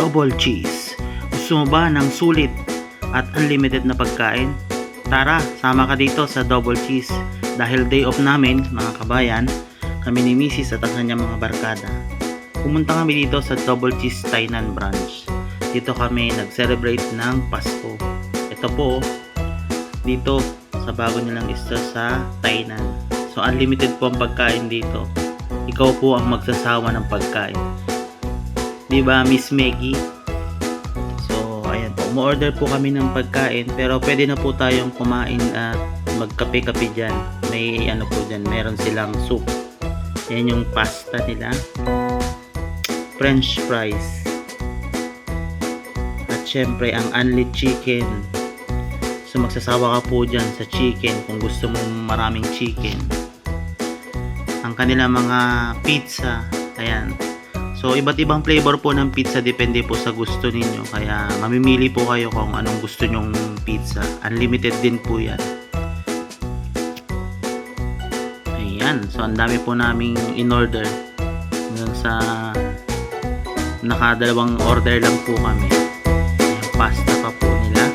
double cheese. Gusto mo ba ng sulit at unlimited na pagkain? Tara, sama ka dito sa double cheese. Dahil day off namin, mga kabayan, kami ni Mrs. at ang kanyang mga barkada. Pumunta kami dito sa Double Cheese Tainan branch. Dito kami nag-celebrate ng Pasko. Ito po, dito sa bago nilang store sa Tainan. So unlimited po ang pagkain dito. Ikaw po ang magsasawa ng pagkain. Diba, Miss Maggie? So ayan po, mo-order po kami ng pagkain, pero pwede na po tayong kumain at magkape-kape dyan. May ano po dyan, meron silang soup. Yan yung pasta nila, french fries, at syempre ang unli chicken. So magsasawa ka po dyan sa chicken kung gusto mo maraming chicken. Ang kanila mga pizza, ayan. So iba't ibang flavor po ng pizza, depende po sa gusto ninyo. Kaya mamimili po kayo kung anong gusto nyong pizza. Unlimited din po yan. Ayan, so ang dami po naming in-order. Hanggang sa nakadalawang order lang po kami. Ayan, pasta pa po nila.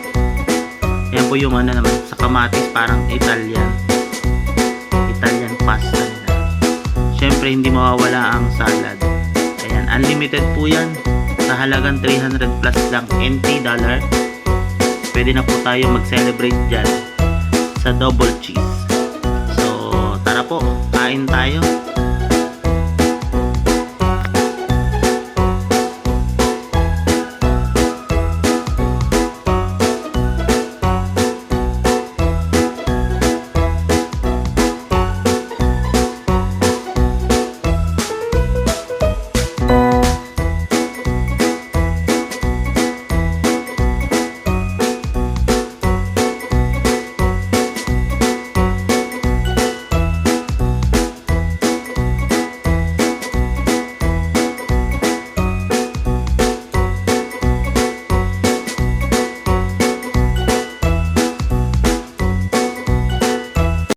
Ayan po yung ano naman, sa kamatis, parang Italian pasta nila. Syempre hindi mawawala ang salad. Ayan, unlimited po yan. Sa halagang 300 plus lang NT dollar. Pwede na po tayo mag-celebrate dyan sa double cheese. So tara po, kain tayo.